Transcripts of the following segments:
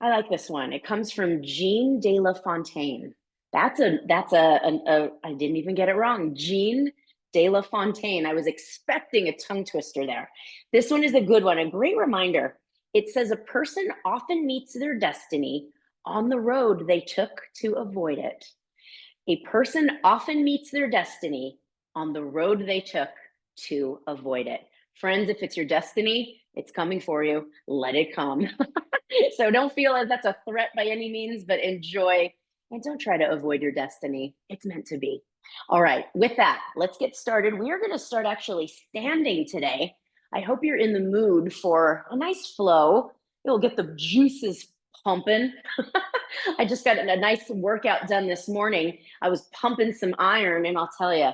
I like this one. It comes from Jean de La Fontaine. I didn't even get it wrong. Jean de La Fontaine. I was expecting a tongue twister there. This one is a good one, a great reminder. It says a person often meets their destiny on the road they took to avoid it. A person often meets their destiny on the road they took to avoid it. Friends, if it's your destiny, it's coming for you. Let it come. So don't feel as that's a threat by any means, but enjoy and don't try to avoid your destiny. It's meant to be. All right, with that, let's get started. We are going to start actually standing today. I hope you're in the mood for a nice flow. You'll get the juices pumping. I just got a nice workout done this morning. I was pumping some iron, and I'll tell you,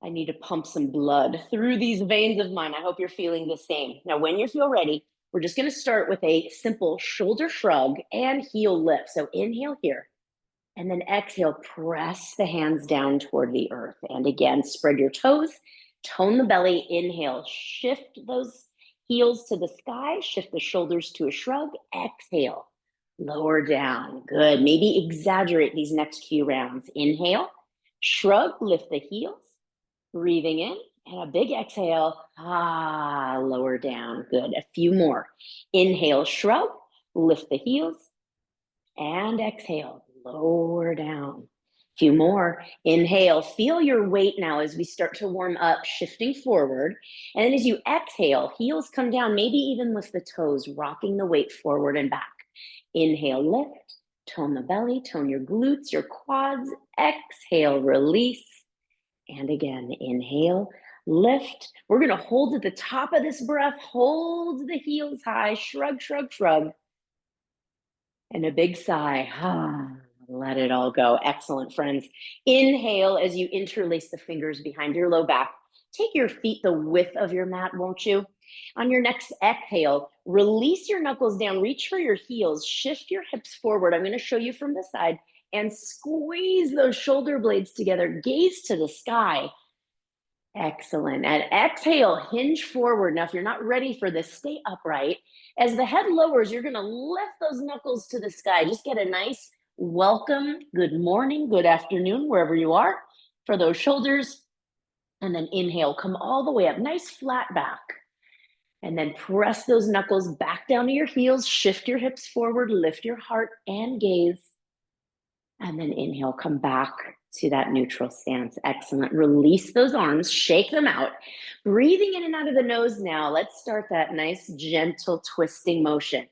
I need to pump some blood through these veins of mine. I hope you're feeling the same. Now, when you feel ready, we're just going to start with a simple shoulder shrug and heel lift. So inhale here, and then exhale, press the hands down toward the earth. And again, spread your toes, tone the belly, inhale, shift those heels to the sky, shift the shoulders to a shrug, exhale, lower down. Good. Maybe exaggerate these next few rounds. Inhale, shrug, lift the heels, breathing in, and a big exhale, lower down. Good. A few more. Inhale, shrug, lift the heels, and exhale, lower down. A few more. Inhale, feel your weight now as we start to warm up, shifting forward. And then as you exhale, heels come down, maybe even lift the toes, rocking the weight forward and back. Inhale, lift, tone the belly, tone your glutes, your quads. Exhale, release. And again, inhale, lift. We're going to hold at the top of this breath, hold the heels high, shrug, shrug, shrug. And a big sigh. Let it all go. Excellent, friends. Inhale as you interlace the fingers behind your low back. Take your feet the width of your mat, won't you? On your next exhale, release your knuckles down, reach for your heels, shift your hips forward. I'm going to show you from the side and squeeze those shoulder blades together. Gaze to the sky. Excellent. And exhale, hinge forward. Now, if you're not ready for this, stay upright. As the head lowers, you're going to lift those knuckles to the sky. Just get a nice welcome, good morning, good afternoon, wherever you are, for those shoulders. And then inhale, come all the way up, nice flat back. And then press those knuckles back down to your heels, shift your hips forward, lift your heart and gaze. And then inhale, come back to that neutral stance. Excellent. Release those arms, shake them out. Breathing in and out of the nose now. Let's start that nice, gentle twisting motion.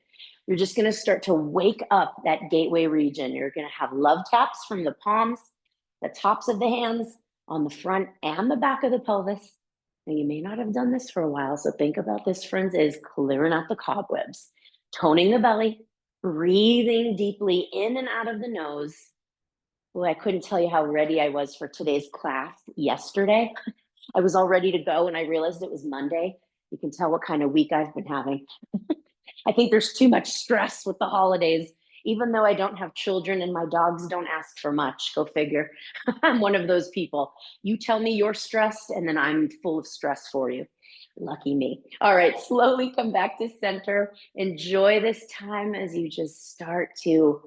You're just going to start to wake up that gateway region. You're going to have love taps from the palms, the tops of the hands, on the front and the back of the pelvis. Now, you may not have done this for a while, so think about this, friends, is clearing out the cobwebs, toning the belly, breathing deeply in and out of the nose. Well, I couldn't tell you how ready I was for today's class yesterday. I was all ready to go and I realized it was Monday. You can tell what kind of week I've been having. I think there's too much stress with the holidays, even though I don't have children and my dogs don't ask for much. Go figure. I'm one of those people. You tell me you're stressed and then I'm full of stress for you. Lucky me. All right, slowly come back to center. Enjoy this time as you just start to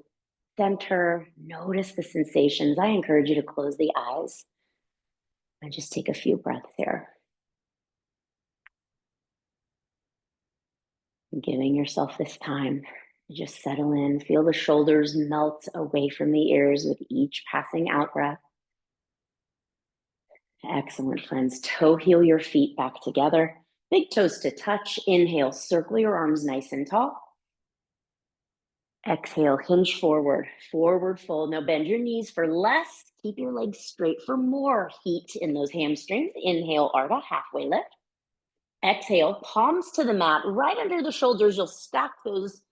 center, notice the sensations. I encourage you to close the eyes and just take a few breaths here. Giving yourself this time to just settle in, feel the shoulders melt away from the ears with each passing out breath. Excellent, friends. Toe heel your feet back together. Big toes to touch. Inhale, circle your arms nice and tall. Exhale, hinge forward, forward fold. Now bend your knees for less. Keep your legs straight for more heat in those hamstrings. Inhale, Ardha, halfway lift. Exhale, palms to the mat, right under the shoulders. You'll stack those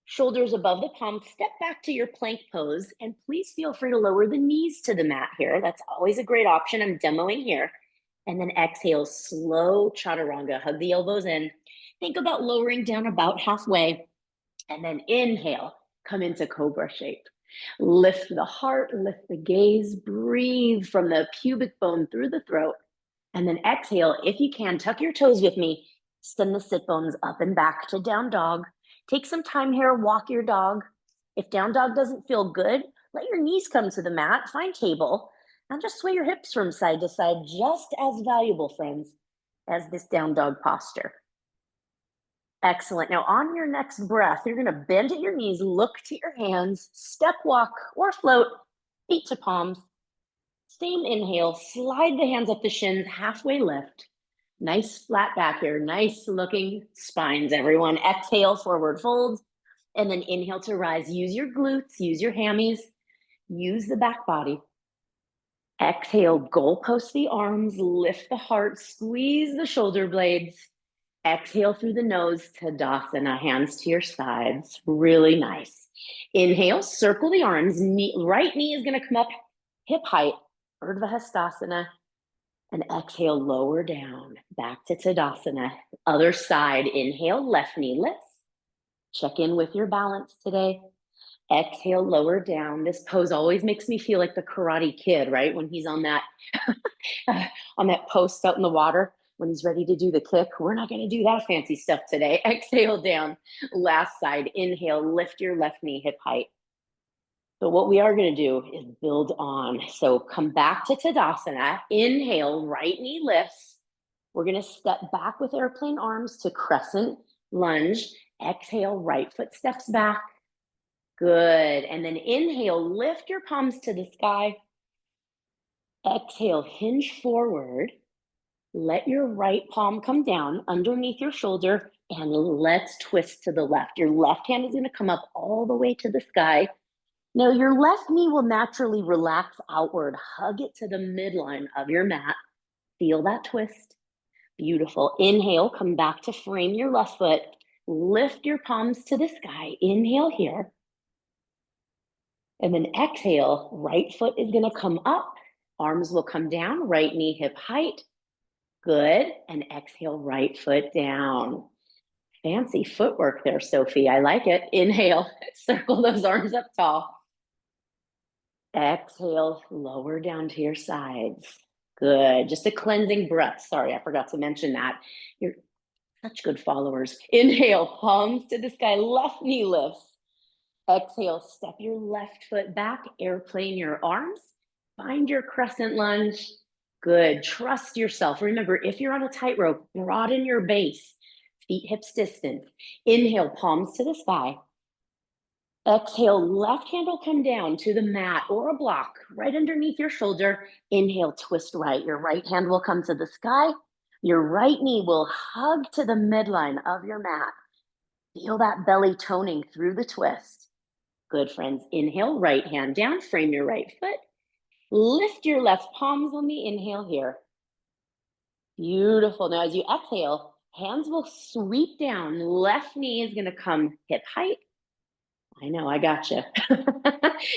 shoulders above the palms. Step back to your plank pose, and please feel free to lower the knees to the mat here. That's always a great option. I'm demoing here. And then exhale, slow chaturanga. Hug the elbows in. Think about lowering down about halfway. And then inhale, come into cobra shape. Lift the heart, lift the gaze, breathe from the pubic bone through the throat. And then exhale, if you can, tuck your toes with me. Send the sit bones up and back to down dog. Take some time here, walk your dog. If down dog doesn't feel good, let your knees come to the mat, find table, and just sway your hips from side to side, just as valuable, friends, as this down dog posture. Excellent. Now, on your next breath, you're going to bend at your knees, look to your hands, step walk or float, feet to palms. Same inhale, slide the hands up the shins, halfway lift. Nice flat back here, nice looking spines, everyone. Exhale, forward fold, and then inhale to rise. Use your glutes, use your hammies, use the back body. Exhale, goalpost the arms, lift the heart, squeeze the shoulder blades. Exhale through the nose, Tadasana, hands to your sides. Really nice. Inhale, circle the arms. Right knee is going to come up hip height, Urdhva Hastasana. And exhale, lower down, back to Tadasana. Other side, inhale, left knee lifts. Check in with your balance today. Exhale, lower down. This pose always makes me feel like the Karate Kid, right? When he's on that post out in the water, when he's ready to do the kick. We're not going to do that fancy stuff today. Exhale down, last side. Inhale, lift your left knee hip height. So what we are going to do is build on. So come back to Tadasana. Inhale, right knee lifts. We're going to step back with airplane arms to crescent lunge. Exhale, right foot steps back. Good. And then inhale, lift your palms to the sky. Exhale, hinge forward. Let your right palm come down underneath your shoulder and let's twist to the left. Your left hand is going to come up all the way to the sky. Now your left knee will naturally relax outward. Hug it to the midline of your mat. Feel that twist. Beautiful. Inhale, come back to frame your left foot. Lift your palms to the sky. Inhale here. And then exhale, right foot is going to come up. Arms will come down, right knee hip height. Good. And exhale, right foot down. Fancy footwork there, Sophie. I like it. Inhale, circle those arms up tall. Exhale, lower down to your sides. Good. Just a cleansing breath. Sorry, I forgot to mention that. You're such good followers. Inhale, palms to the sky, left knee lifts. Exhale, step your left foot back, airplane your arms. Find your crescent lunge. Good. Trust yourself. Remember, if you're on a tightrope, broaden your base. Feet hips distance. Inhale, palms to the sky. Exhale, left hand will come down to the mat or a block right underneath your shoulder. Inhale, twist right. Your right hand will come to the sky. Your right knee will hug to the midline of your mat. Feel that belly toning through the twist. Good, friends. Inhale, right hand down, frame your right foot. Lift your left palms on the inhale here. Beautiful. Now, as you exhale, hands will sweep down. Left knee is going to come hip height. I know, I gotcha.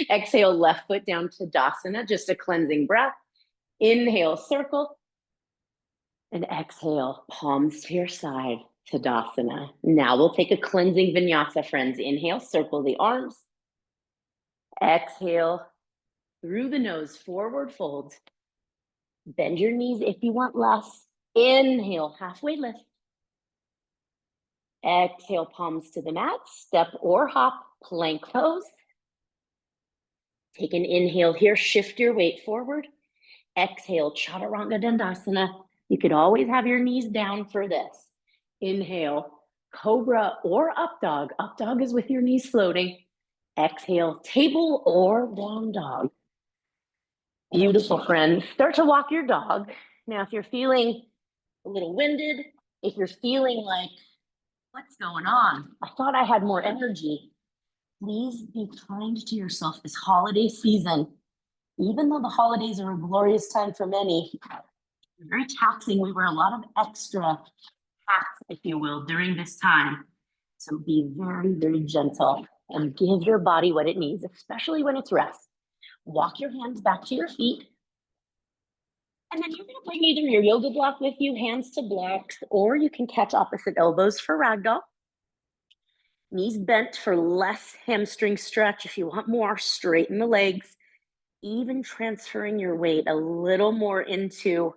Exhale, left foot down to Tadasana, just a cleansing breath. Inhale, circle. And exhale, palms to your side, Tadasana. Now we'll take a cleansing vinyasa, friends. Inhale, circle the arms. Exhale, through the nose, forward fold. Bend your knees if you want less. Inhale, halfway lift. Exhale, palms to the mat, step or hop, plank pose. Take an inhale here, shift your weight forward. Exhale, Chaturanga Dandasana. You could always have your knees down for this. Inhale, cobra or up dog. Up dog is with your knees floating. Exhale, table or down dog. Beautiful, friends. Start to walk your dog. Now, if you're feeling a little winded, if you're feeling like, what's going on? I thought I had more energy. Please be kind to yourself this holiday season. Even though the holidays are a glorious time for many, very taxing. We wear a lot of extra hats, if you will, during this time. So be very, very gentle and give your body what it needs, especially when it's rest. Walk your hands back to your feet. And then you're going to bring either your yoga block with you, hands to blocks, or you can catch opposite elbows for ragdoll. Knees bent for less hamstring stretch. If you want more, straighten the legs. Even transferring your weight a little more into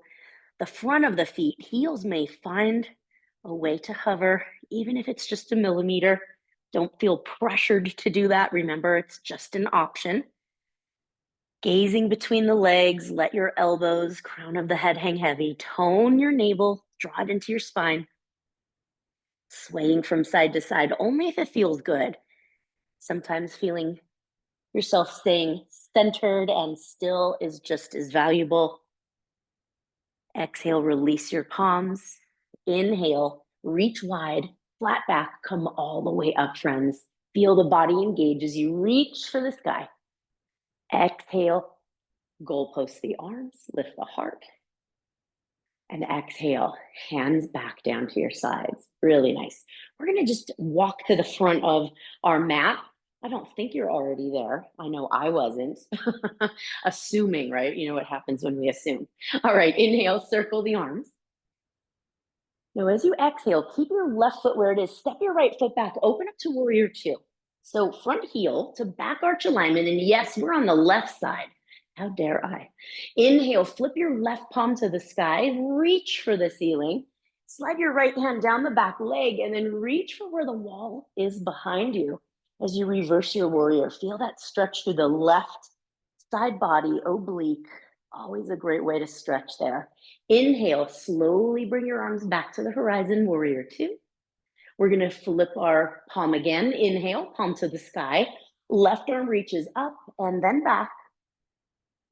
the front of the feet. Heels may find a way to hover, even if it's just a millimeter. Don't feel pressured to do that. Remember, it's just an option. Gazing between the legs, let your elbows, crown of the head hang heavy. Tone your navel, draw it into your spine. Swaying from side to side, only if it feels good. Sometimes feeling yourself staying centered and still is just as valuable. Exhale, release your palms. Inhale, reach wide, flat back, come all the way up, friends. Feel the body engage as you reach for the sky. Exhale, goalpost the arms, lift the heart. And exhale, hands back down to your sides. Really nice. We're gonna just walk to the front of our mat. I don't think you're already there. I know I wasn't. Assuming, right? You know what happens when we assume. All right, inhale, circle the arms. Now, as you exhale, keep your left foot where it is. Step your right foot back, open up to warrior two. So front heel to back arch alignment. And yes, we're on the left side. How dare I? Inhale, flip your left palm to the sky, reach for the ceiling. Slide your right hand down the back leg and then reach for where the wall is behind you. As you reverse your warrior, feel that stretch through the left side body, oblique. Always a great way to stretch there. Inhale, slowly bring your arms back to the horizon, warrior two. We're gonna flip our palm again. Inhale, palm to the sky. Left arm reaches up and then back.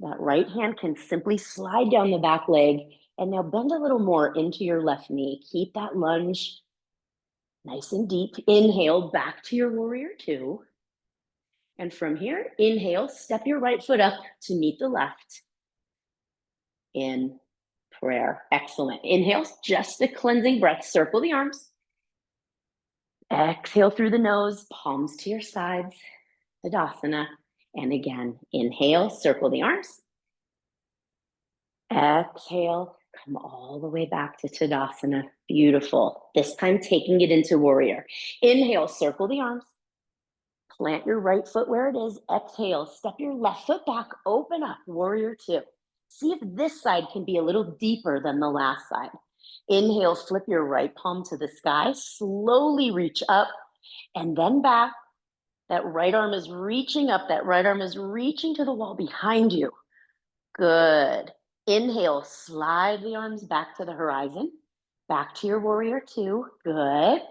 That right hand can simply slide down the back leg. And now bend a little more into your left knee. Keep that lunge nice and deep. Inhale, back to your warrior two. And from here, inhale, step your right foot up to meet the left. In prayer. Excellent. Inhale, just a cleansing breath. Circle the arms. Exhale through the nose, palms to your sides, Tadasana. And again, inhale, circle the arms. Exhale, come all the way back to Tadasana. Beautiful. This time, taking it into warrior. Inhale, circle the arms. Plant your right foot where it is. Exhale, step your left foot back, open up, warrior two. See if this side can be a little deeper than the last side. Inhale, flip your right palm to the sky, slowly reach up and then back. That right arm is reaching up, that right arm is reaching to the wall behind you. Good. Inhale, slide the arms back to the horizon, back to your warrior two. Good.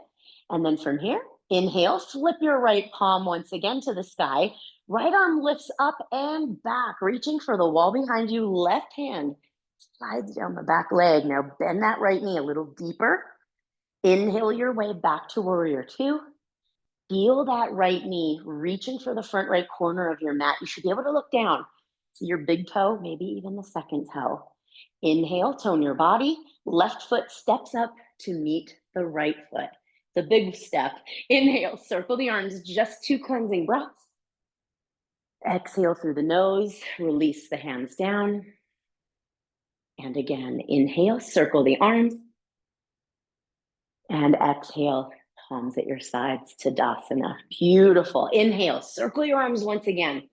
And then from here, inhale, flip your right palm once again to the sky. Right arm lifts up and back, reaching for the wall behind you. Left hand slides down the back leg. Now bend that right knee a little deeper. Inhale your way back to warrior two. Feel that right knee reaching for the front right corner of your mat. You should be able to look down. See your big toe, maybe even the second toe. Inhale, tone your body. Left foot steps up to meet the right foot. It's a big step. Inhale, circle the arms, just two cleansing breaths. Exhale through the nose, release the hands down. And again, inhale, circle the arms. And exhale, palms at your sides, Tadasana. Beautiful. Inhale, circle your arms once again.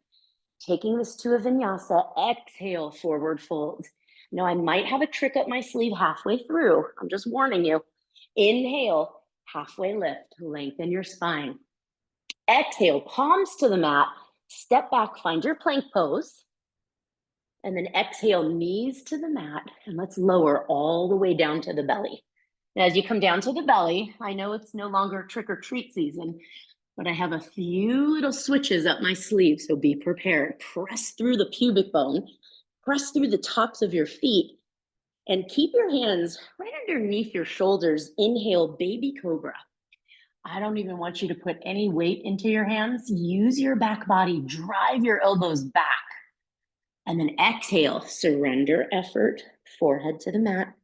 Taking this to a vinyasa, exhale, forward fold. Now I might have a trick up my sleeve halfway through. I'm just warning you. Inhale, halfway lift, lengthen your spine. Exhale, palms to the mat, step back, find your plank pose. And then exhale, knees to the mat, and let's lower all the way down to the belly. Now, as you come down to the belly, I know it's no longer trick or treat season, but I have a few little switches up my sleeve, so be prepared. Press through the pubic bone, press through the tops of your feet, and keep your hands right underneath your shoulders. Inhale, baby cobra. I don't even want you to put any weight into your hands. Use your back body, drive your elbows back. And then exhale, surrender effort, forehead to the mat.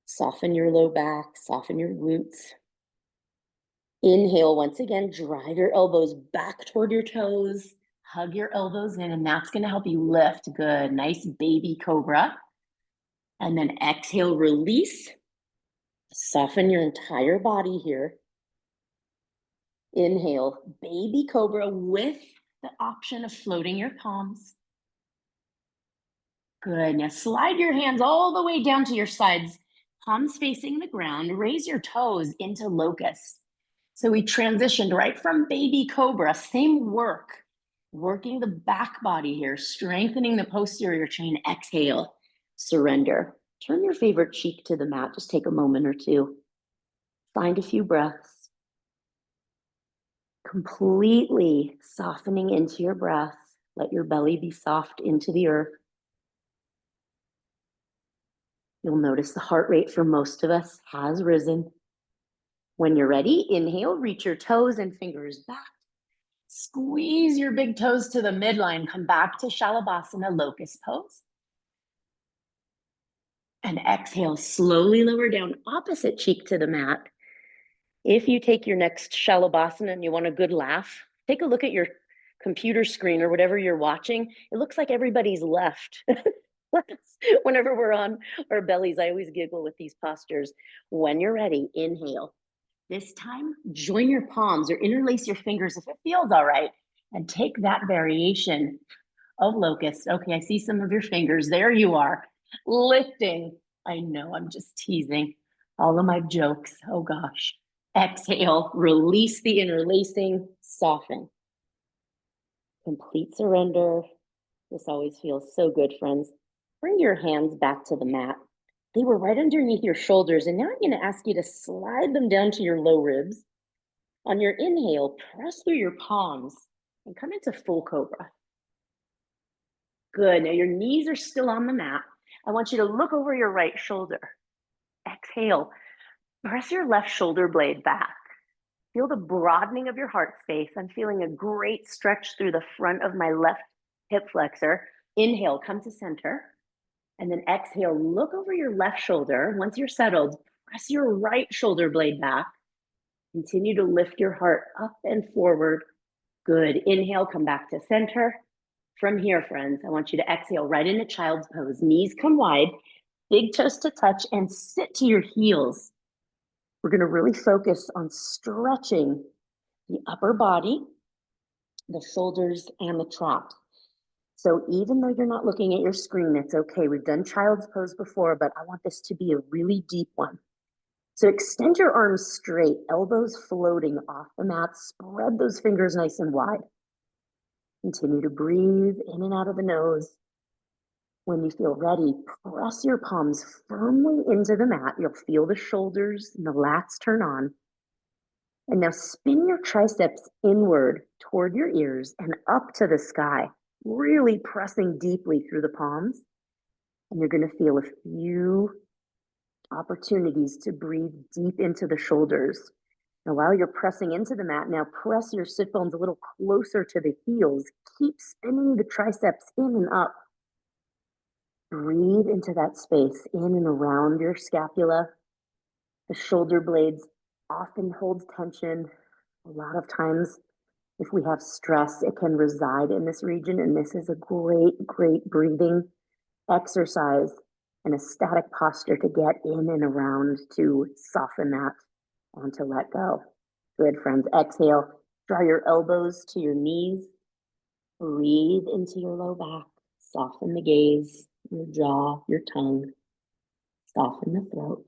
Soften your low back, soften your glutes. Inhale, once again, drive your elbows back toward your toes. Hug your elbows in, and that's gonna help you lift. Good, nice baby cobra. And then exhale, release. Soften your entire body here. Inhale, baby cobra with the option of floating your palms. Good, now slide your hands all the way down to your sides, palms facing the ground. Raise your toes into locust. So we transitioned right from baby cobra, same work, working the back body here, strengthening the posterior chain. Exhale, surrender. Turn your favorite cheek to the mat. Just take a moment or two. Find a few breaths. Completely softening into your breath. Let your belly be soft into the earth. You'll notice the heart rate for most of us has risen. When you're ready, inhale, reach your toes and fingers back. Squeeze your big toes to the midline. Come back to Shalabhasana, locust pose. And exhale, slowly lower down, opposite cheek to the mat. If you take your next Shalabhasana and you want a good laugh, take a look at your computer screen or whatever you're watching. It looks like everybody's left. Whenever we're on our bellies, I always giggle with these postures. When you're ready, inhale. This time, join your palms or interlace your fingers if it feels all right, and take that variation of locust. Okay, I see some of your fingers. There you are, lifting. I know, I'm just teasing all of my jokes. Oh gosh. Exhale, release the interlacing, soften. Complete surrender. This always feels so good, friends. Bring your hands back to the mat. They were right underneath your shoulders, and now I'm going to ask you to slide them down to your low ribs. On your inhale, press through your palms and come into full cobra. Good. Now your knees are still on the mat. I want you to look over your right shoulder. Exhale. Press your left shoulder blade back. Feel the broadening of your heart space. I'm feeling a great stretch through the front of my left hip flexor. Inhale, come to center. And then exhale, look over your left shoulder. Once you're settled, press your right shoulder blade back. Continue to lift your heart up and forward. Good. Inhale, come back to center. From here, friends, I want you to exhale right into child's pose. Knees come wide, big toes to touch, and sit to your heels. We're going to really focus on stretching the upper body, the shoulders, and the traps. So even though you're not looking at your screen, it's okay. We've done child's pose before, but I want this to be a really deep one. So extend your arms straight, elbows floating off the mat. Spread those fingers nice and wide. Continue to breathe in and out of the nose. When you feel ready, press your palms firmly into the mat. You'll feel the shoulders and the lats turn on. And now spin your triceps inward toward your ears and up to the sky, really pressing deeply through the palms. And you're going to feel a few opportunities to breathe deep into the shoulders. Now, while you're pressing into the mat, now press your sit bones a little closer to the heels. Keep spinning the triceps in and up. Breathe into that space in and around your scapula. The shoulder blades often hold tension. A lot of times, if we have stress, it can reside in this region, and this is a great, great breathing exercise and a static posture to get in and around to soften that and to let go. Good, friends. Exhale. Draw your elbows to your knees. Breathe into your low back. Soften the gaze, your jaw, your tongue. Soften the throat.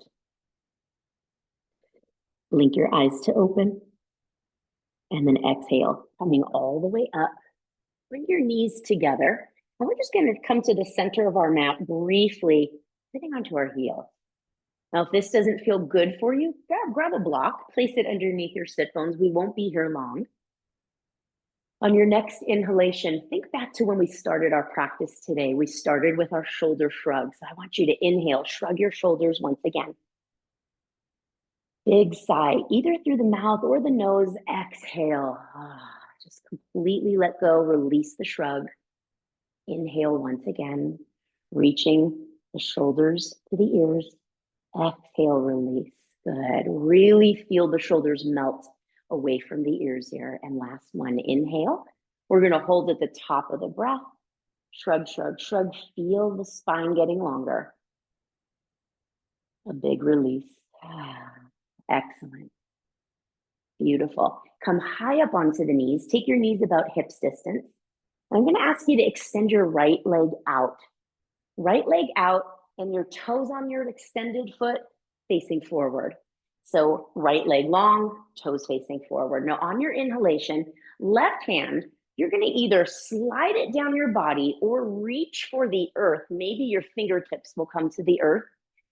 Blink your eyes to open. And then exhale, coming all the way up. Bring your knees together. And we're just going to come to the center of our mat briefly, sitting onto our heels. Now, if this doesn't feel good for you, grab a block, place it underneath your sit bones. We won't be here long. On your next inhalation, think back to when we started our practice today. We started with our shoulder shrugs. I want you to inhale, shrug your shoulders once again. Big sigh, either through the mouth or the nose. Exhale. Just completely let go, release the shrug. Inhale once again, reaching the shoulders to the ears. Exhale, release. Good. Really feel the shoulders melt away from the ears here. And last one, inhale. We're going to hold at the top of the breath. Shrug, shrug, shrug. Feel the spine getting longer. A big release. Excellent. Beautiful. Come high up onto the knees. Take your knees about hips distance. I'm going to ask you to extend your right leg out. Right leg out and your toes on your extended foot facing forward. So right leg long, toes facing forward. Now on your inhalation, left hand, you're going to either slide it down your body or reach for the earth. Maybe your fingertips will come to the earth,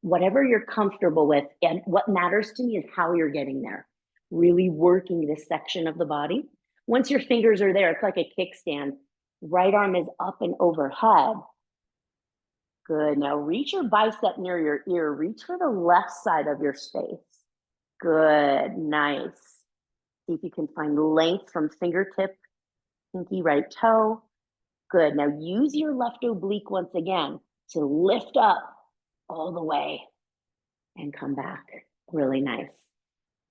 whatever you're comfortable with. And what matters to me is how you're getting there. Really working this section of the body. Once your fingers are there, it's like a kickstand. Right arm is up and overhead. Good. Now reach your bicep near your ear. Reach for the left side of your space. Good. Nice. See if you can find length from fingertip, pinky, right toe. Good. Now use your left oblique once again to lift up all the way and come back. Really nice.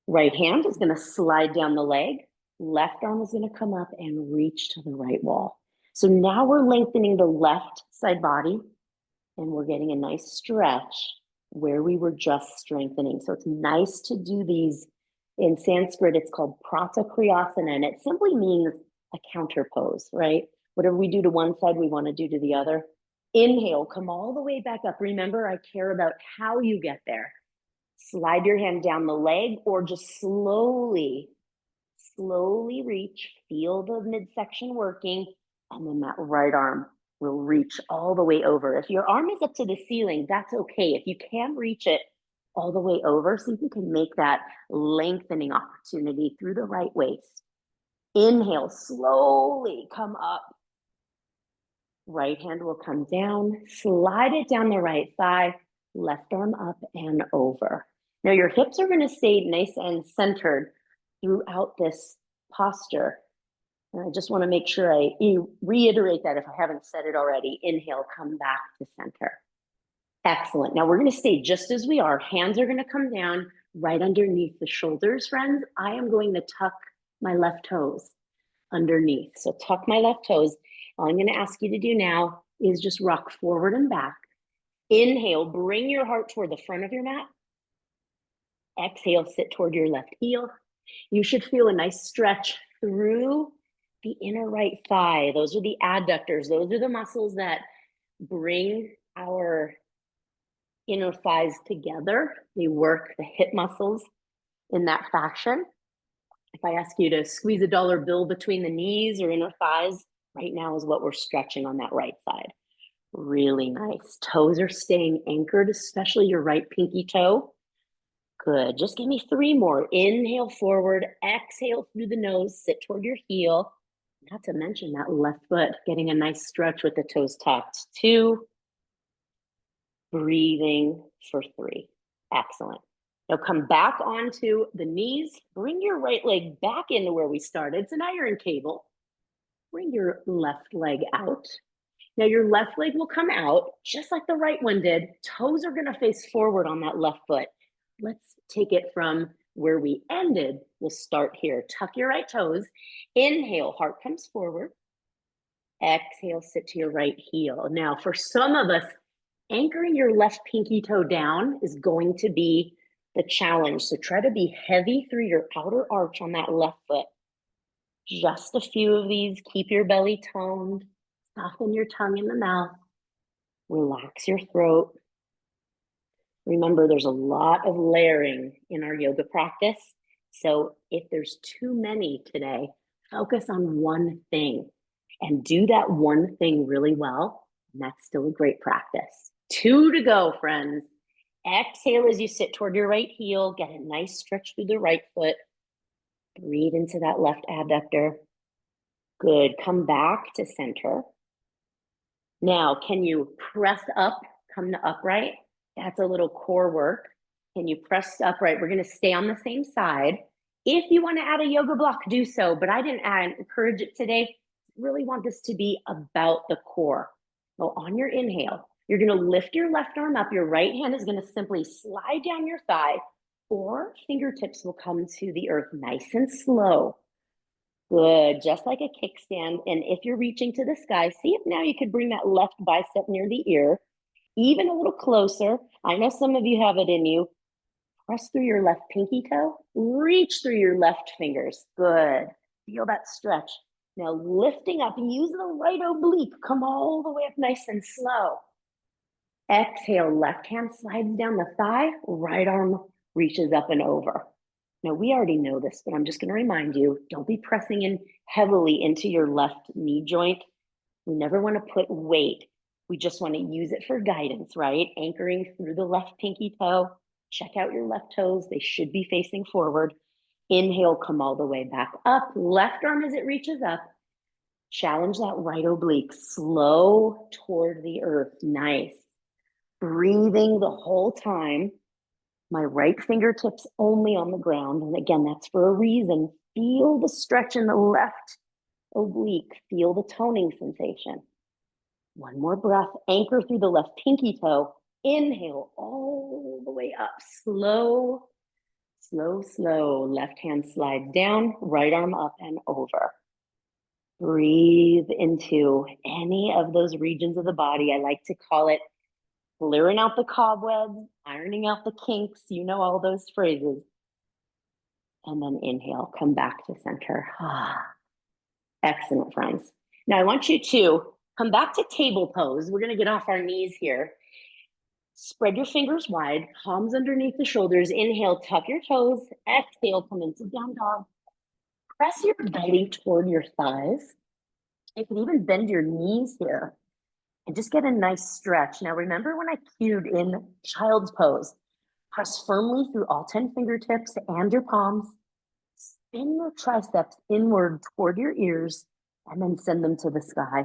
Right hand is going to slide down the leg. Left arm is going to come up and reach to the right wall. So now we're lengthening the left side body and we're getting a nice stretch where we were just strengthening. So it's nice to do these. In Sanskrit, it's called Pratakriyasana, and it simply means a counter pose, right? Whatever we do to one side, we want to do to the other. Inhale, come all the way back up. Remember, I care about how you get there. Slide your hand down the leg or just slowly reach. Feel the midsection working, and then that right arm will reach all the way over. If your arm is up to the ceiling, that's okay. If you can reach it all the way over, see if you can make that lengthening opportunity through the right waist. Inhale, slowly come up. Right hand will come down, slide it down the right thigh, left arm up and over. Now your hips are going to stay nice and centered throughout this posture. And I just want to make sure I reiterate that if I haven't said it already. Inhale, come back to center. Excellent. Now we're going to stay just as we are. Hands are going to come down right underneath the shoulders, friends. I am going to tuck my left toes underneath. So tuck my left toes. All I'm going to ask you to do now is just rock forward and back. Inhale, bring your heart toward the front of your mat. Exhale, sit toward your left heel. You should feel a nice stretch through the inner right thigh. Those are the adductors. Those are the muscles that bring our inner thighs together. They work the hip muscles in that fashion. If I ask you to squeeze a dollar bill between the knees or inner thighs, right now is what we're stretching on that right side. Really nice. Toes are staying anchored, especially your right pinky toe. Good. Just give me 3 more. Inhale forward, exhale through the nose, sit toward your heel. Not to mention that left foot, getting a nice stretch with the toes tucked. 2, breathing for 3. Excellent. Now come back onto the knees. Bring your right leg back into where we started. So now you're in cable. Bring your left leg out. Now your left leg will come out just like the right one did. Toes are going to face forward on that left foot. Let's take it from where we ended. We'll start here. Tuck your right toes. Inhale, heart comes forward. Exhale, sit to your right heel. Now, for some of us, anchoring your left pinky toe down is going to be the challenge. So try to be heavy through your outer arch on that left foot. Just a few of these. Keep your belly toned. Soften your tongue in the mouth. Relax your throat. Remember, there's a lot of layering in our yoga practice. So if there's too many today, focus on one thing and do that one thing really well. And that's still a great practice. 2 to go, friends. Exhale as you sit toward your right heel. Get a nice stretch through the right foot. Breathe into that left adductor. Good. Come back to center. Now, can you press up, come to upright? That's a little core work. Can you press upright? We're going to stay on the same side. If you want to add a yoga block, do so, but I didn't encourage it today. I really want this to be about the core. So on your inhale, you're going to lift your left arm up. Your right hand is going to simply slide down your thigh, or fingertips will come to the earth nice and slow. Good, just like a kickstand. And if you're reaching to the sky, see if now you could bring that left bicep near the ear, even a little closer. I know some of you have it in you. Press through your left pinky toe, reach through your left fingers. Good, feel that stretch. Now lifting up, use the right oblique. Come all the way up nice and slow. Exhale, left hand slides down the thigh, right arm reaches up and over. Now, we already know this, but I'm just going to remind you, don't be pressing in heavily into your left knee joint. We never want to put weight. We just want to use it for guidance, right? Anchoring through the left pinky toe. Check out your left toes. They should be facing forward. Inhale, come all the way back up. Left arm as it reaches up. Challenge that right oblique. Slow toward the earth. Nice. Breathing the whole time. My right fingertips only on the ground. And again, that's for a reason. Feel the stretch in the left oblique. Feel the toning sensation. One more breath. Anchor through the left pinky toe. Inhale all the way up. Slow, slow, slow. Left hand slides down, right arm up and over. Breathe into any of those regions of the body. I like to call it clearing out the cobwebs, ironing out the kinks. You know all those phrases. And then inhale, come back to center. Excellent, friends. Now I want you to come back to table pose. We're going to get off our knees here. Spread your fingers wide, palms underneath the shoulders. Inhale, tuck your toes. Exhale, come into down dog. Press your belly toward your thighs. You can even bend your knees here and just get a nice stretch. Now, remember when I cued in child's pose, press firmly through all 10 fingertips and your palms. Spin your triceps inward toward your ears and then send them to the sky.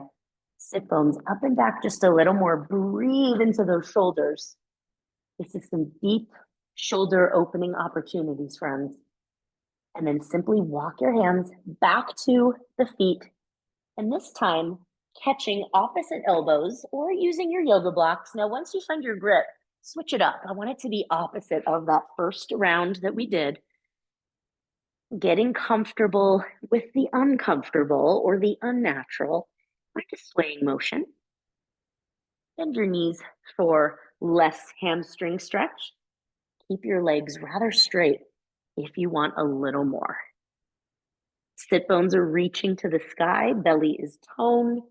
Sit bones up and back just a little more. Breathe into those shoulders. This is some deep shoulder opening opportunities, friends. And then simply walk your hands back to the feet. And this time, catching opposite elbows or using your yoga blocks. Now, once you find your grip, switch it up. I want it to be opposite of that first round that we did. Getting comfortable with the uncomfortable or the unnatural, like a swaying motion. Bend your knees for less hamstring stretch. Keep your legs rather straight if you want a little more. Sit bones are reaching to the sky. Belly is toned.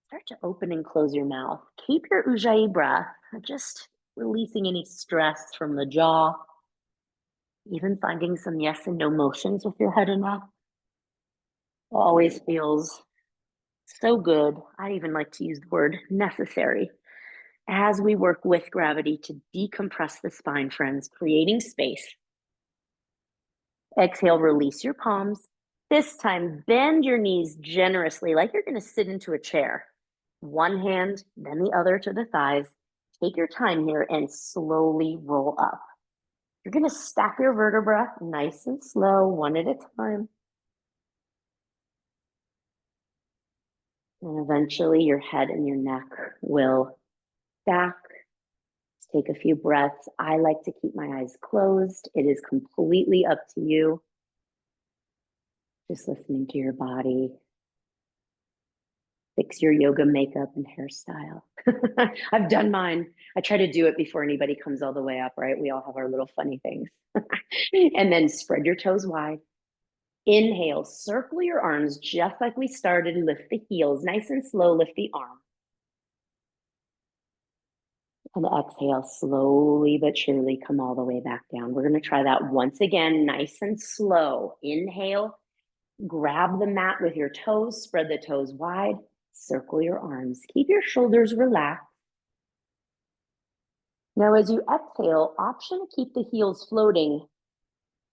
Start to open and close your mouth. Keep your Ujjayi breath, just releasing any stress from the jaw. Even finding some yes and no motions with your head and neck. Always feels so good. I even like to use the word necessary as we work with gravity to decompress the spine, friends, creating space. Exhale, release your palms. This time, bend your knees generously, like you're going to sit into a chair. One hand, then the other to the thighs. Take your time here and slowly roll up. You're going to stack your vertebra nice and slow, one at a time. And eventually your head and your neck will stack. Take a few breaths. I like to keep my eyes closed. It is completely up to you. Just listening to your body. Fix your yoga makeup and hairstyle. I've done mine. I try to do it before anybody comes all the way up, right? We all have our little funny things. And then spread your toes wide. Inhale, circle your arms just like we started. Lift the heels, nice and slow, lift the arm. And exhale, slowly but surely come all the way back down. We're going to try that once again, nice and slow. Inhale, grab the mat with your toes, spread the toes wide, circle your arms. Keep your shoulders relaxed. Now, as you exhale, option to keep the heels floating.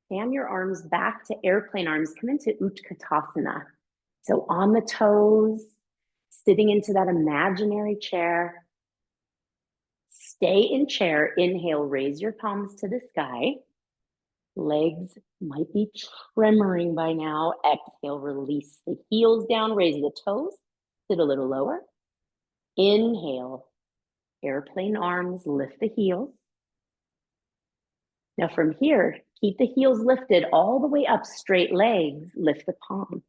Fan your arms back to airplane arms. Come into Utkatasana. So on the toes, sitting into that imaginary chair. Stay in chair. Inhale, raise your palms to the sky. Legs might be tremoring by now. Exhale, release the heels down, raise the toes, sit a little lower. Inhale, airplane arms, lift the heels. Now from here, keep the heels lifted all the way up, straight legs, lift the palms.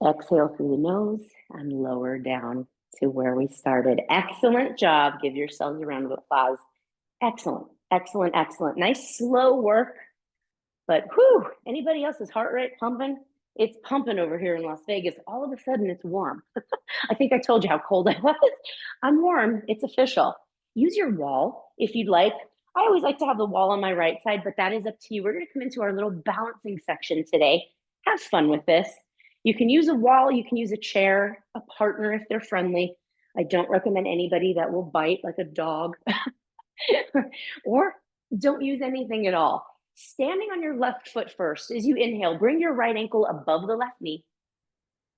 Exhale through the nose and lower down to where we started. Excellent job. Give yourselves a round of applause. Excellent, excellent, excellent. Nice slow work, but whew, anybody else's heart rate pumping? It's pumping over here in Las Vegas. All of a sudden it's warm. I think I told you how cold I was. I'm warm, it's official. Use your wall if you'd like. I always like to have the wall on my right side, but that is up to you. We're going to come into our little balancing section today. Have fun with this. You can use a wall, you can use a chair, a partner if they're friendly. I don't recommend anybody that will bite like a dog or don't use anything at all. Standing on your left foot first, as you inhale, bring your right ankle above the left knee.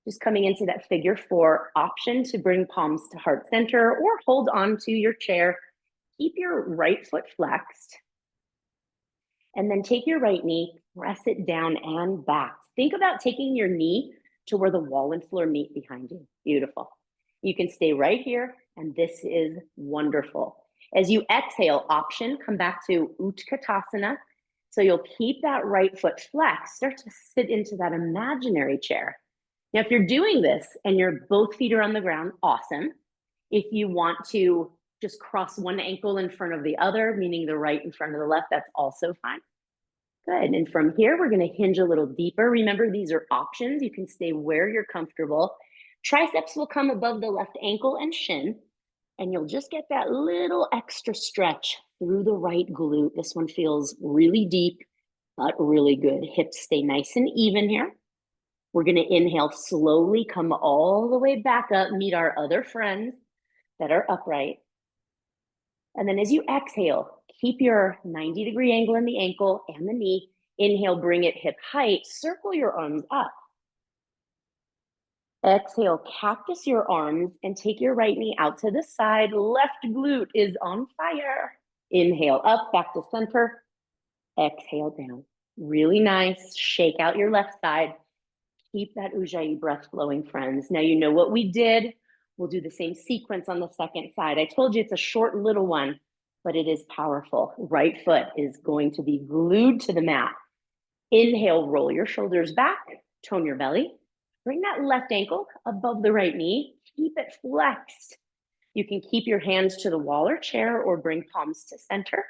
Just coming into that figure 4 option to bring palms to heart center or hold on to your chair. Keep your right foot flexed. And then take your right knee, press it down and back. Think about taking your knee to where the wall and floor meet behind you. Beautiful. You can stay right here, and this is wonderful. As you exhale, option, come back to Utkatasana. So you'll keep that right foot flexed, start to sit into that imaginary chair. Now, if you're doing this and your both feet are on the ground, awesome. If you want to just cross one ankle in front of the other, meaning the right in front of the left, that's also fine. Good. And from here, we're going to hinge a little deeper. Remember, these are options. You can stay where you're comfortable. Triceps will come above the left ankle and shin, and you'll just get that little extra stretch through the right glute. This one feels really deep, but really good. Hips stay nice and even here. We're going to inhale slowly, come all the way back up, meet our other friends that are upright. And then as you exhale, keep your 90-degree angle in the ankle and the knee. Inhale, bring it hip height. Circle your arms up. Exhale, cactus your arms and take your right knee out to the side. Left glute is on fire. Inhale up, back to center. Exhale down. Really nice. Shake out your left side. Keep that Ujjayi breath flowing, friends. Now you know what we did. We'll do the same sequence on the second side. I told you it's a short little one, but it is powerful. Right foot is going to be glued to the mat. Inhale, roll your shoulders back, tone your belly. Bring that left ankle above the right knee. Keep it flexed. You can keep your hands to the wall or chair or bring palms to center.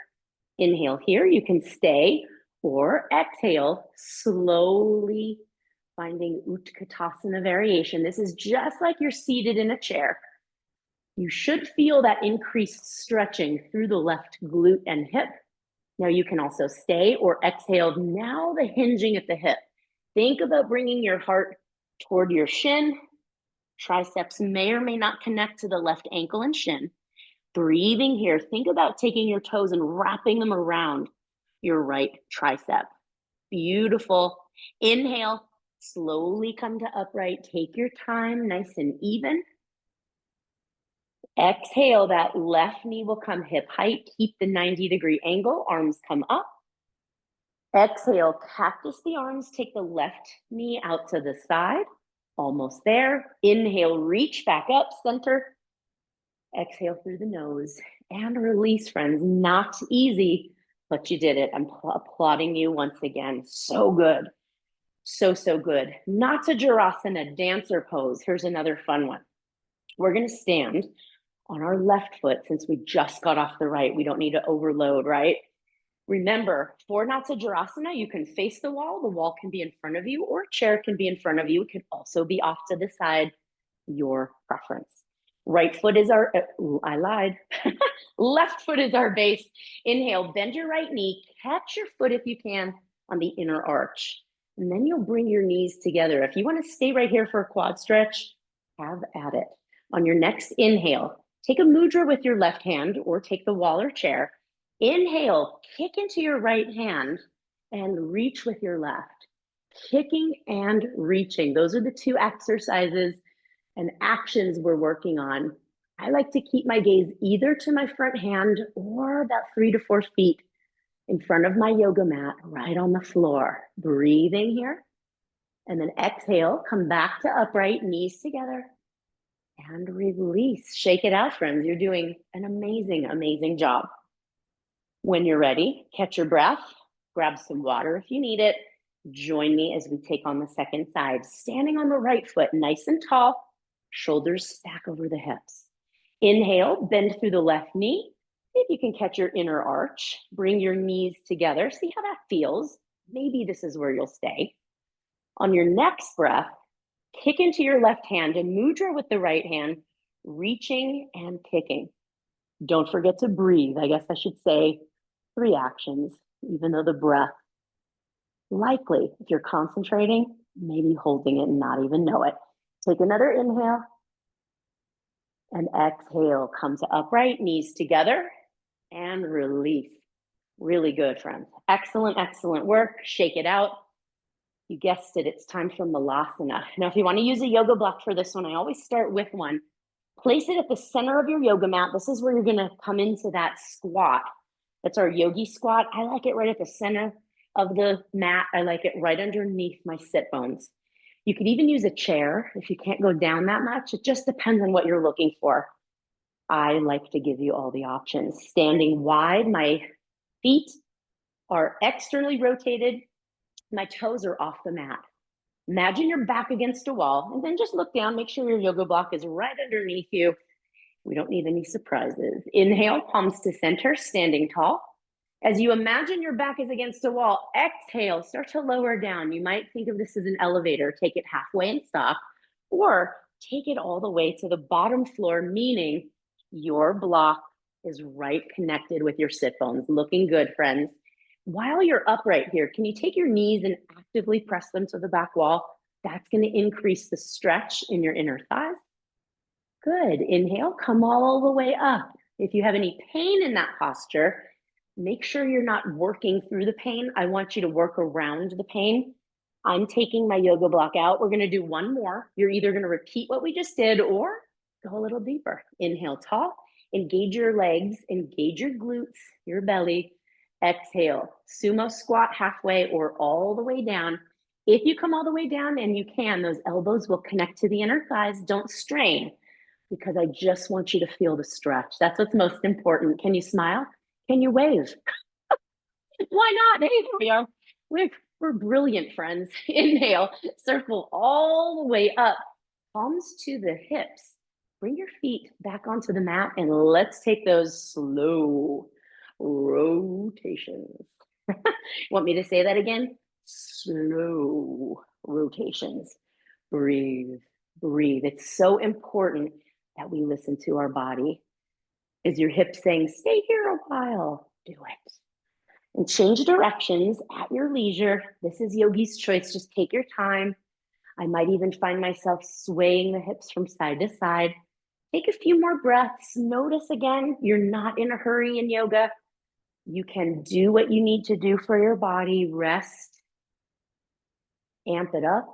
Inhale here, you can stay or exhale, slowly finding Utkatasana variation. This is just like you're seated in a chair. You should feel that increased stretching through the left glute and hip. Now you can also stay or exhale. Now the hinging at the hip. Think about bringing your heart toward your shin. Triceps may or may not connect to the left ankle and shin. Breathing here. Think about taking your toes and wrapping them around your right tricep. Beautiful. Inhale. Slowly come to upright. Take your time, nice and even. Exhale, that left knee will come hip height. Keep the 90-degree angle. Arms come up. Exhale, cactus the arms. Take the left knee out to the side. Almost there. Inhale, reach back up, center. Exhale through the nose and release, friends. Not easy, but you did it. I'm applauding you once again. So good. So good. Natsajarasana, dancer pose. Here's another fun one. We're going to stand on our left foot since we just got off the right. We don't need to overload, right? Remember, for Natsajarasana, you can face the wall can be in front of you, or a chair can be in front of you. It can also be off to the side, your preference. Right foot is our, I lied. Left foot is our base. Inhale, bend your right knee, catch your foot if you can on the inner arch. And then you'll bring your knees together. If you want to stay right here for a quad stretch, have at it. On your next inhale, take a mudra with your left hand or take the wall or chair. Inhale, kick into your right hand and reach with your left. Kicking and reaching. Those are the two exercises and actions we're working on. I like to keep my gaze either to my front hand or about 3 to 4 feet in front of my yoga mat, right on the floor. Breathing here. And then exhale, come back to upright, knees together, and release. Shake it out, friends. You're doing an amazing job. When you're ready, catch your breath, grab some water if you need it. Join me as we take on the second side. Standing on the right foot, nice and tall, shoulders stack over the hips. Inhale, bend through the left knee. If you can catch your inner arch, bring your knees together. See how that feels. Maybe this is where you'll stay. On your next breath, kick into your left hand and mudra with the right hand, reaching and kicking. Don't forget to breathe. I guess I should say 3 actions, even though the breath, likely, if you're concentrating, maybe holding it and not even know it. Take another inhale and exhale. Come to upright, knees together, and release. Really good, friends. Excellent, excellent work. Shake it out. You guessed it, it's time for Malasana. Now, if you want to use a yoga block for this one, I always start with one. Place it at the center of your yoga mat. This is where you're going to come into that squat. That's our yogi squat. I like it right at the center of the mat. I like it right underneath my sit bones. You could even use a chair if you can't go down that much. It just depends on what you're looking for. I like to give you all the options. Standing wide, my feet are externally rotated. My toes are off the mat. Imagine you're back against a wall, and then just look down. Make sure your yoga block is right underneath you. We don't need any surprises. Inhale, palms to center, standing tall. As you imagine your back is against a wall, exhale, start to lower down. You might think of this as an elevator. Take it halfway and stop, or take it all the way to the bottom floor, meaning your block is right connected with your sit bones. Looking good, friends. While you're upright here, can you take your knees and actively press them to the back wall? That's going to increase the stretch in your inner thighs. Good. Inhale, come all the way up. If you have any pain in that posture, make sure you're not working through the pain. I want you to work around the pain. I'm taking my yoga block out. We're going to do one more. You're either going to repeat what we just did or go a little deeper. Inhale, tall. Engage your legs, engage your glutes, your belly. Exhale, sumo squat halfway or all the way down. If you come all the way down and you can, those elbows will connect to the inner thighs. Don't strain, because I just want you to feel the stretch. That's what's most important. Can you smile? Can you wave? Why not? Hey, there we are. We're brilliant, friends. Inhale, circle all the way up, palms to the hips. Bring your feet back onto the mat and let's take those slow rotations. Want me to say that again? Slow rotations. Breathe, breathe. It's so important that we listen to our body. Is your hip saying, stay here a while? Do it. And change directions at your leisure. This is yogi's choice. Just take your time. I might even find myself swaying the hips from side to side. Take a few more breaths. Notice again, you're not in a hurry in yoga. You can do what you need to do for your body. Rest, amp it up,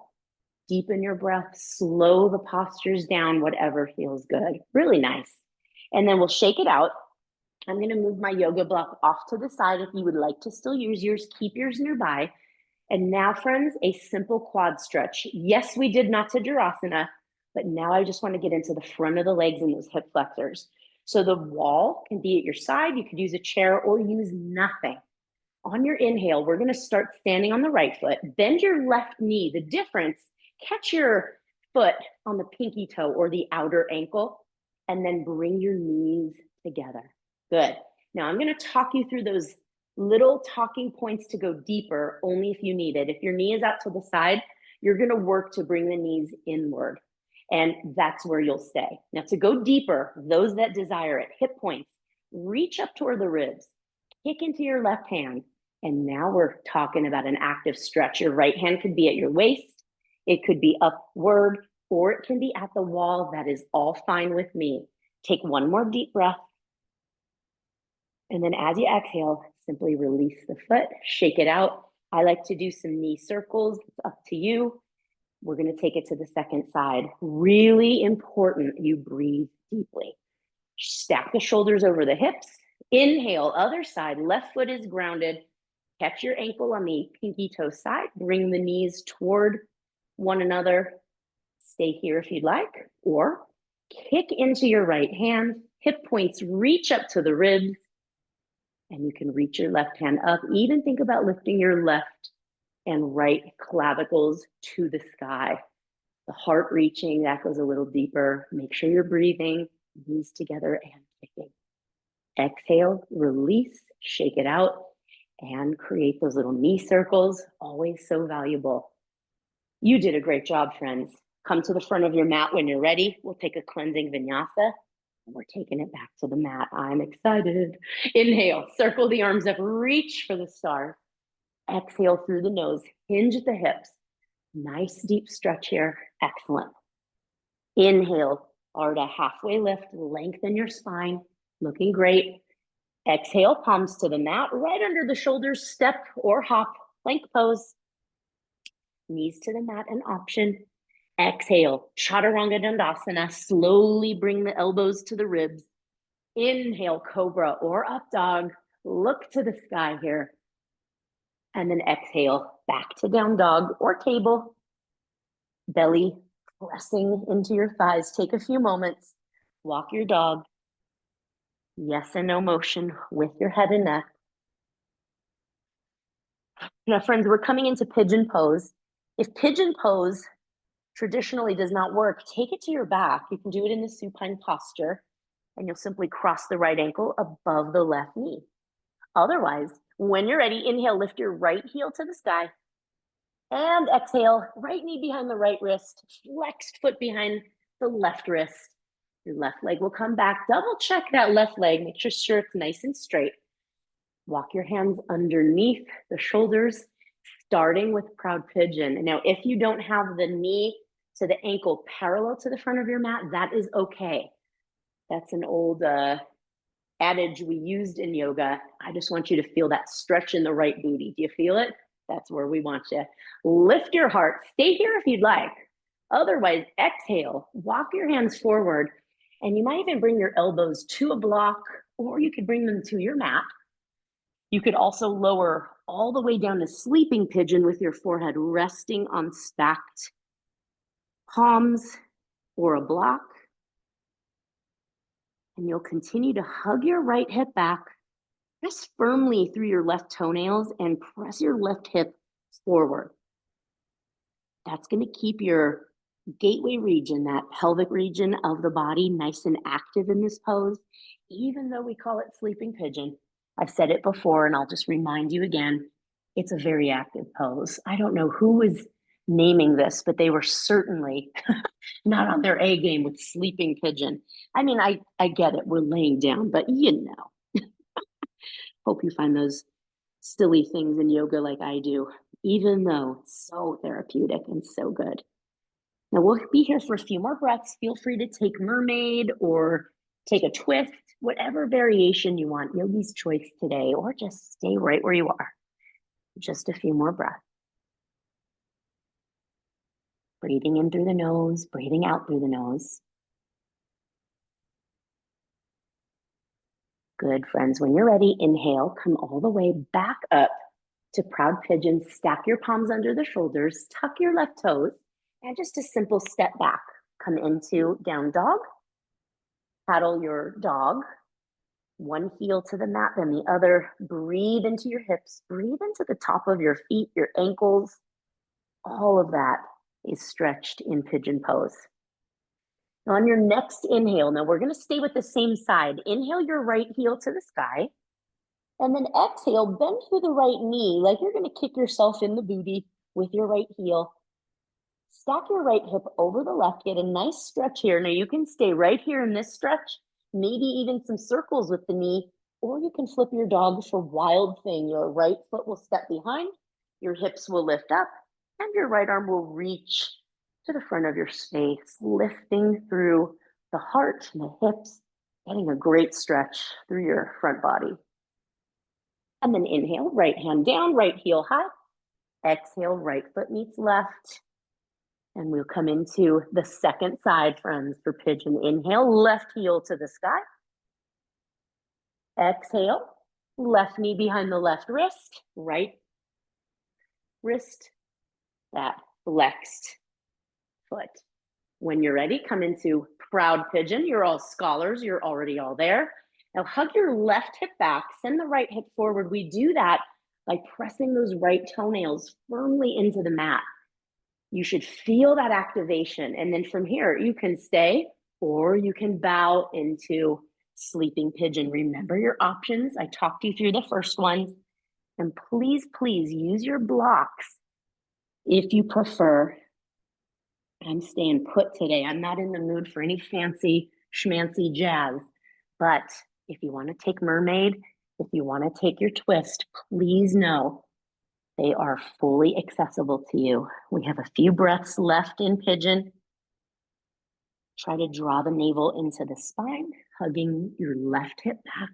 deepen your breath, slow the postures down, whatever feels good. Really nice. And then we'll shake it out. I'm going to move my yoga block off to the side. If you would like to still use yours, keep yours nearby. And now, friends, a simple quad stretch. Yes, we did Natsajirasana, but now I just want to get into the front of the legs and those hip flexors. So the wall can be at your side. You could use a chair or use nothing. On your inhale, we're going to start standing on the right foot. Bend your left knee. The difference, catch your foot on the pinky toe or the outer ankle, and then bring your knees together. Good. Now I'm going to talk you through those little talking points to go deeper, only if you need it. If your knee is out to the side, you're going to work to bring the knees inward, and that's where you'll stay. Now to go deeper, those that desire it, hip points, reach up toward the ribs, kick into your left hand, and now we're talking about an active stretch. Your right hand could be at your waist, it could be upward, or it can be at the wall. That is all fine with me. Take one more deep breath. And then as you exhale, simply release the foot, shake it out. I like to do some knee circles. It's up to you. We're going to take it to the second side. Really important, you breathe deeply. Stack the shoulders over the hips. Inhale, other side. Left foot is grounded. Catch your ankle on the pinky toe side. Bring the knees toward one another. Stay here if you'd like. Or kick into your right hand. Hip points reach up to the ribs. And you can reach your left hand up. Even think about lifting your left and right clavicles to the sky. The heart reaching, that goes a little deeper. Make sure you're breathing, knees together and kicking. Exhale, release, shake it out, and create those little knee circles. Always so valuable. You did a great job, friends. Come to the front of your mat when you're ready. We'll take a cleansing vinyasa. We're taking it back to the mat. I'm excited. Inhale, circle the arms up, reach for the star. Exhale through the nose, hinge at the hips. Nice deep stretch here. Excellent. Inhale, Ardha halfway lift, lengthen your spine. Looking great. Exhale, palms to the mat, right under the shoulders, step or hop, plank pose. Knees to the mat, an option. Exhale, Chaturanga Dandasana. Slowly bring the elbows to the ribs. Inhale, Cobra or Up Dog. Look to the sky here. And then exhale, back to Down Dog or Table. Belly pressing into your thighs. Take a few moments. Walk your dog. Yes and no motion with your head and neck. Now, friends, we're coming into pigeon pose. If pigeon pose traditionally does not work, take it to your back. You can do it in the supine posture, and you'll simply cross the right ankle above the left knee. Otherwise, when you're ready, inhale, lift your right heel to the sky. And exhale, right knee behind the right wrist, flexed foot behind the left wrist. Your left leg will come back. Double check that left leg. Make sure it's nice and straight. Walk your hands underneath the shoulders, starting with proud pigeon. Now, if you don't have the knee to the ankle parallel to the front of your mat, that is okay. That's an old adage we used in yoga. I just want you to feel that stretch in the right booty. Do you feel it? That's where we want you. Lift your heart. Stay here if you'd like. Otherwise, exhale. Walk your hands forward. And you might even bring your elbows to a block, or you could bring them to your mat. You could also lower all the way down to sleeping pigeon with your forehead resting on stacked palms or a block. And you'll continue to hug your right hip back. Press firmly through your left toenails and press your left hip forward. That's going to keep your gateway region, that pelvic region of the body, nice and active in this pose, even though we call it sleeping pigeon. I've said it before, and I'll just remind you again, it's a very active pose. I don't know who was naming this, but they were certainly not on their A game with sleeping pigeon. I mean, I get it. We're laying down, but you know. Hope you find those silly things in yoga like I do, even though it's so therapeutic and so good. Now we'll be here for a few more breaths. Feel free to take mermaid or take a twist, whatever variation you want, yogi's choice today, or just stay right where you are. Just a few more breaths. Breathing in through the nose, breathing out through the nose. Good, friends. When you're ready, inhale, come all the way back up to proud pigeon. Stack your palms under the shoulders, tuck your left toes, and just a simple step back. Come into down dog. Paddle your dog. One heel to the mat, then the other. Breathe into your hips. Breathe into the top of your feet, your ankles. All of that is stretched in pigeon pose. Now on your next inhale, now we're going to stay with the same side. Inhale your right heel to the sky. And then exhale, bend through the right knee, like you're going to kick yourself in the booty with your right heel. Stack your right hip over the left. Get a nice stretch here. Now you can stay right here in this stretch, maybe even some circles with the knee, or you can flip your dog for wild thing. Your right foot will step behind, your hips will lift up, and your right arm will reach to the front of your space, lifting through the heart and the hips, getting a great stretch through your front body. And then inhale, right hand down, right heel high. Exhale, right foot meets left. And we'll come into the second side, friends, for pigeon. Inhale, left heel to the sky. Exhale, left knee behind the left wrist, right wrist, that flexed foot. When you're ready, come into proud pigeon. You're all scholars. You're already all there. Now hug your left hip back. Send the right hip forward. We do that by pressing those right toenails firmly into the mat. You should feel that activation. And then from here, you can stay or you can bow into sleeping pigeon. Remember your options. I talked you through the first ones. And please, please use your blocks if you prefer. I'm staying put today. I'm not in the mood for any fancy schmancy jazz. But if you want to take mermaid, if you want to take your twist, please know they are fully accessible to you. We have a few breaths left in pigeon. Try to draw the navel into the spine, hugging your left hip back.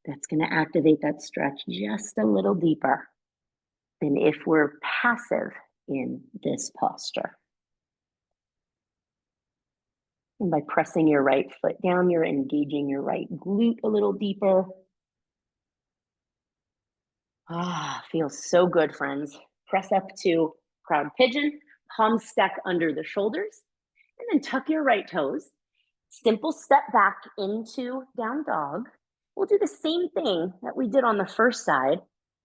That's going to activate that stretch just a little deeper than if we're passive in this posture. And by pressing your right foot down, you're engaging your right glute a little deeper. Feels so good, friends. Press up to proud pigeon, palms stack under the shoulders, and then tuck your right toes. Simple step back into down dog. We'll do the same thing that we did on the first side.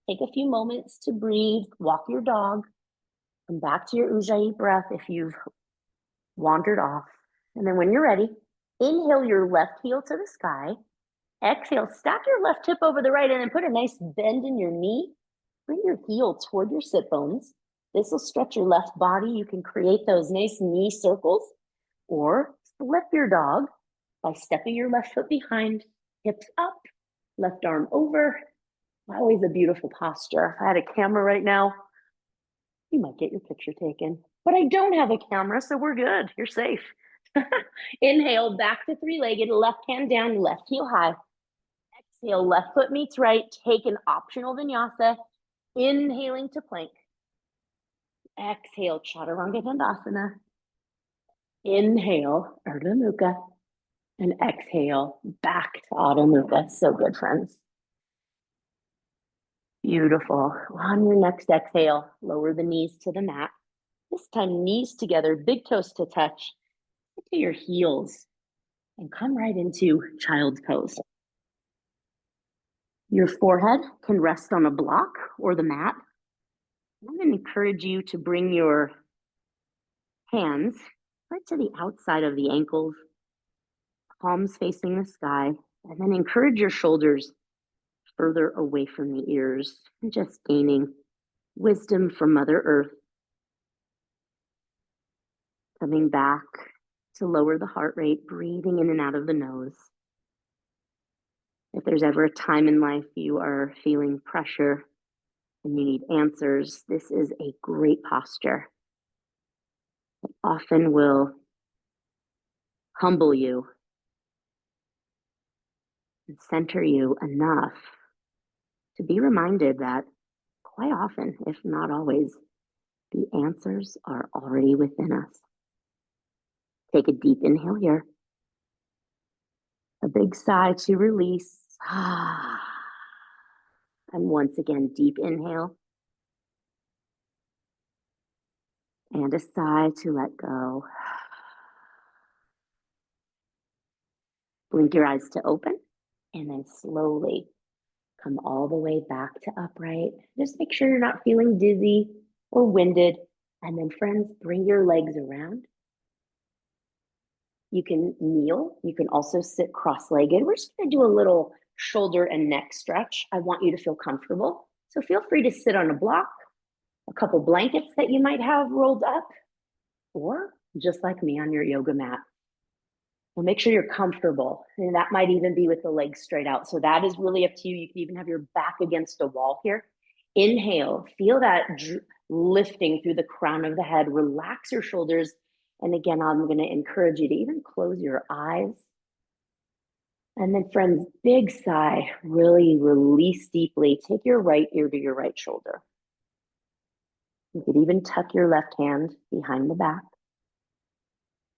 Take a few moments to breathe, walk your dog, come back to your Ujjayi breath if you've wandered off. And then when you're ready, inhale your left heel to the sky. Exhale, stack your left hip over the right and then put a nice bend in your knee. Bring your heel toward your sit bones. This will stretch your left body. You can create those nice knee circles or flip your dog by stepping your left foot behind, hips up, left arm over. Always a beautiful posture. If I had a camera right now, you might get your picture taken. But I don't have a camera, so we're good. You're safe. Inhale, back to three-legged, left hand down, left heel high. Exhale, left foot meets right. Take an optional vinyasa. Inhaling to plank. Exhale, chaturanga dandasana. Inhale, Urdhva Mukha. And exhale, back to Adho Mukha. So good, friends. Beautiful. On your next exhale, lower the knees to the mat. This time, knees together, big toes to touch. Into your heels and come right into child's pose. Your forehead can rest on a block or the mat. I'm going to encourage you to bring your hands right to the outside of the ankles, palms facing the sky, and then encourage your shoulders further away from the ears and just gaining wisdom from Mother Earth. Coming back to lower the heart rate, breathing in and out of the nose. If there's ever a time in life you are feeling pressure and you need answers, this is a great posture. It often will humble you and center you enough to be reminded that quite often, if not always, the answers are already within us. Take a deep inhale here. A big sigh to release. And once again, deep inhale. And a sigh to let go. Blink your eyes to open and then slowly come all the way back to upright. Just make sure you're not feeling dizzy or winded. And then friends, bring your legs around. You can kneel. You can also sit cross-legged. We're just going to do a little shoulder and neck stretch. I want you to feel comfortable. So feel free to sit on a block, a couple blankets that you might have rolled up, or just like me on your yoga mat. Well, make sure you're comfortable. And that might even be with the legs straight out. So that is really up to you. You can even have your back against a wall here. Inhale, feel that lifting through the crown of the head. Relax your shoulders. And again, I'm going to encourage you to even close your eyes. And then friends, big sigh, really release deeply. Take your right ear to your right shoulder. You could even tuck your left hand behind the back,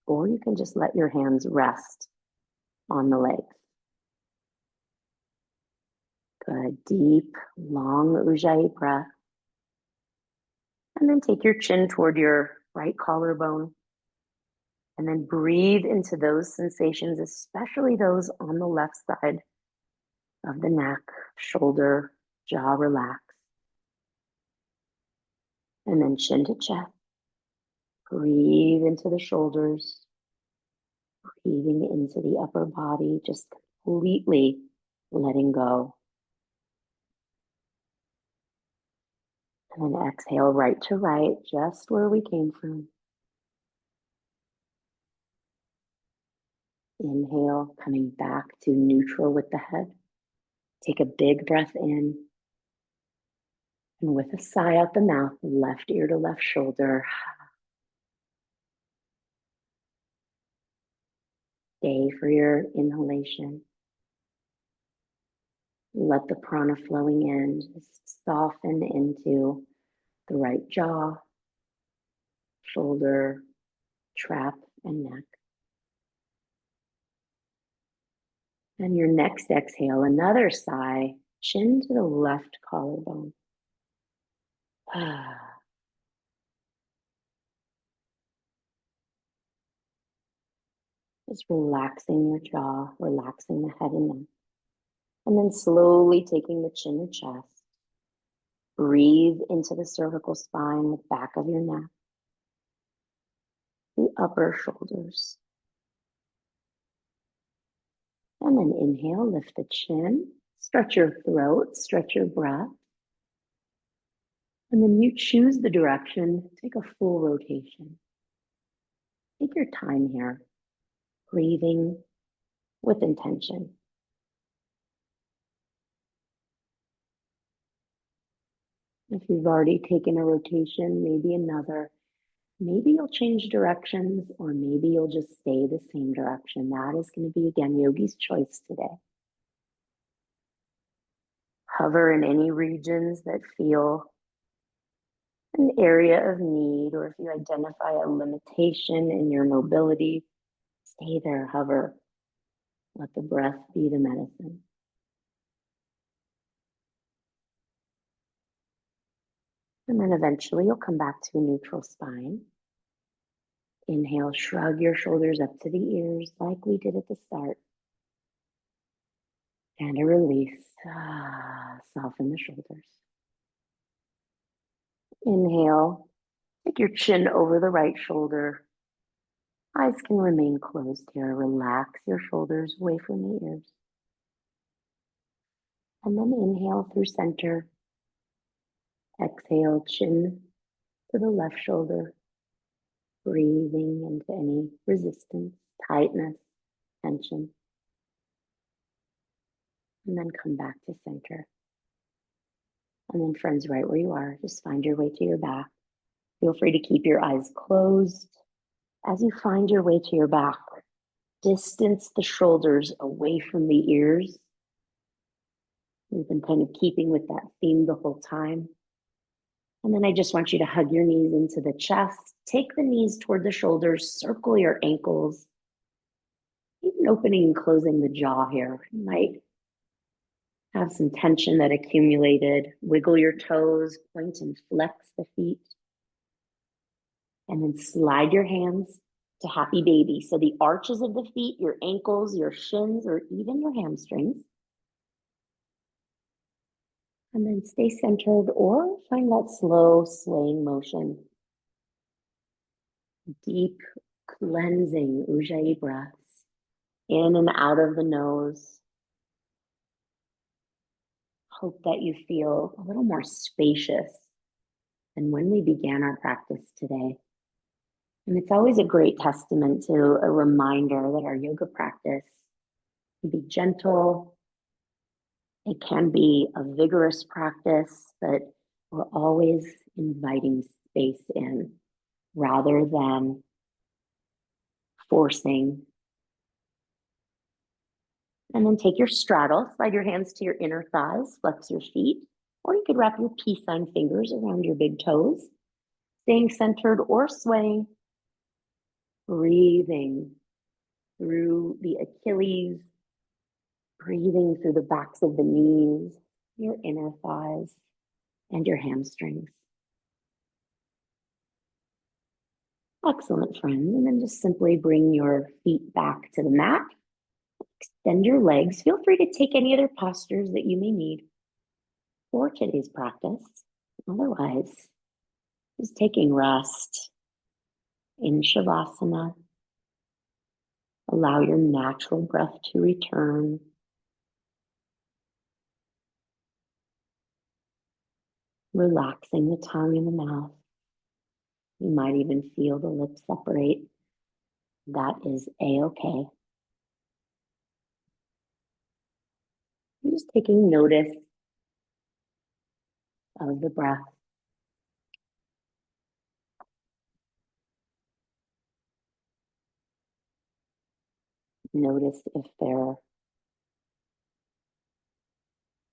or you can just let your hands rest on the legs. Good, deep, long Ujjayi breath. And then take your chin toward your right collarbone. And then breathe into those sensations, especially those on the left side of the neck, shoulder, jaw relax. And then chin to chest. Breathe into the shoulders. Breathing into the upper body, just completely letting go. And then exhale right to right, just where we came from. Inhale, coming back to neutral with the head. Take a big breath in. And with a sigh out the mouth, left ear to left shoulder. Stay for your inhalation. Let the prana flowing in just soften into the right jaw, shoulder, trap, and neck. And your next exhale, another sigh, chin to the left collarbone. Just relaxing your jaw, relaxing the head and neck. And then slowly taking the chin to chest. Breathe into the cervical spine, the back of your neck, the upper shoulders. And then inhale, lift the chin, stretch your throat, stretch your breath. And then you choose the direction, take a full rotation. Take your time here, breathing with intention. If you've already taken a rotation, maybe another. Maybe you'll change directions, or maybe you'll just stay the same direction. That is going to be, again, yogi's choice today. Hover in any regions that feel an area of need, or if you identify a limitation in your mobility, stay there, hover. Let the breath be the medicine. And then eventually you'll come back to a neutral spine. Inhale, shrug your shoulders up to the ears like we did at the start. And a release. Soften the shoulders. Inhale, take your chin over the right shoulder. Eyes can remain closed here. Relax your shoulders away from the ears. And then inhale through center. Exhale, chin to the left shoulder. Breathing into any resistance, tightness, tension. And then come back to center. And then friends, right where you are, just find your way to your back. Feel free to keep your eyes closed. As you find your way to your back, distance the shoulders away from the ears. We've been kind of keeping with that theme the whole time. And then I just want you to hug your knees into the chest. Take the knees toward the shoulders, circle your ankles. Even opening and closing the jaw here. You might have some tension that accumulated. Wiggle your toes, point and flex the feet. And then slide your hands to happy baby. So the arches of the feet, your ankles, your shins, or even your hamstrings. And then stay centered or find that slow swaying motion. Deep cleansing Ujjayi breaths in and out of the nose. Hope that you feel a little more spacious than when we began our practice today. And it's always a great testament to a reminder that our yoga practice can be gentle. It can be a vigorous practice, but we're always inviting space in rather than forcing. And then take your straddle, slide your hands to your inner thighs, flex your feet, or you could wrap your peace sign fingers around your big toes, staying centered or swaying. Breathing through the Achilles, breathing through the backs of the knees, your inner thighs, and your hamstrings. Excellent, friends. And then just simply bring your feet back to the mat. Extend your legs. Feel free to take any other postures that you may need for today's practice. Otherwise, just taking rest in Shavasana. Allow your natural breath to return. Relaxing the tongue and the mouth. You might even feel the lips separate. That is a-okay. And just taking notice of the breath. Notice if there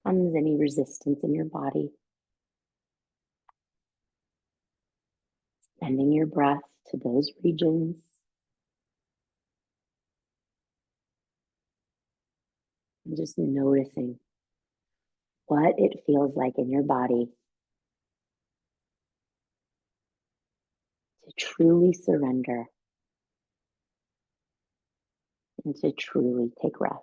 comes any resistance in your body. Sending your breath to those regions. And just noticing what it feels like in your body to truly surrender and to truly take rest.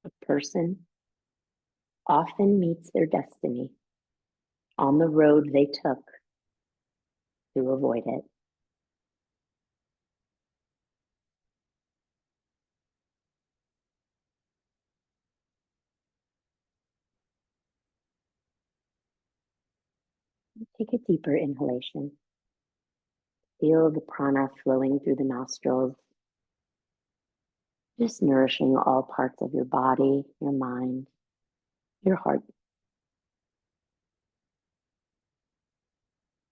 A person often meets their destiny on the road they took to avoid it. Take a deeper inhalation. Feel the prana flowing through the nostrils, just nourishing all parts of your body, your mind, your heart.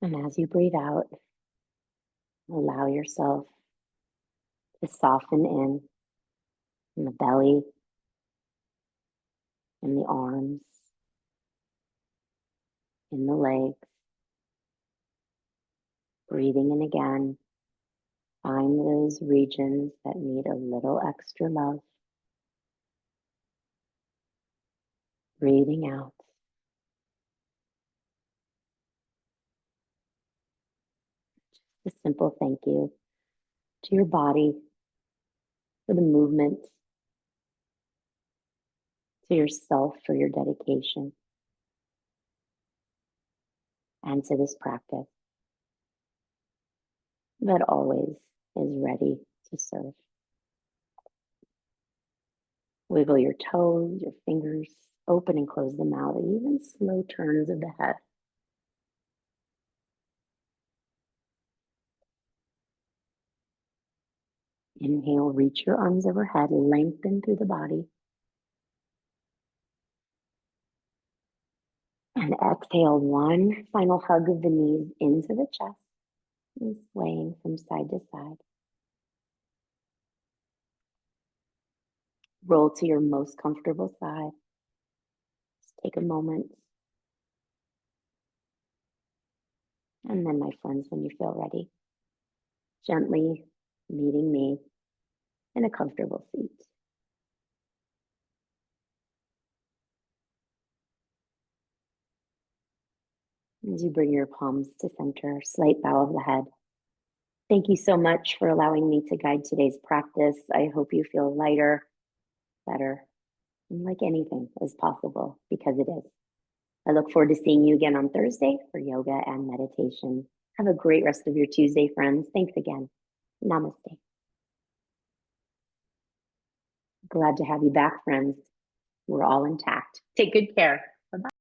And as you breathe out, allow yourself to soften in the belly, in the arms, in the legs. Breathing in again. Find those regions that need a little extra love. Breathing out. Just a simple thank you to your body for the movement, to yourself for your dedication, and to this practice that always is ready to serve. Wiggle your toes, your fingers, open and close the mouth, even slow turns of the head. Inhale, reach your arms overhead, lengthen through the body. And exhale, one final hug of the knees into the chest and swaying from side to side. Roll to your most comfortable side. Just take a moment. And then, my friends, when you feel ready, gently meeting me in a comfortable seat. As you bring your palms to center, slight bow of the head. Thank you so much for allowing me to guide today's practice. I hope you feel lighter, better, and like anything is possible because it is. I look forward to seeing you again on Thursday for yoga and meditation. Have a great rest of your Tuesday, friends. Thanks again. Namaste. Glad to have you back, friends. We're all intact. Take good care. Bye-bye.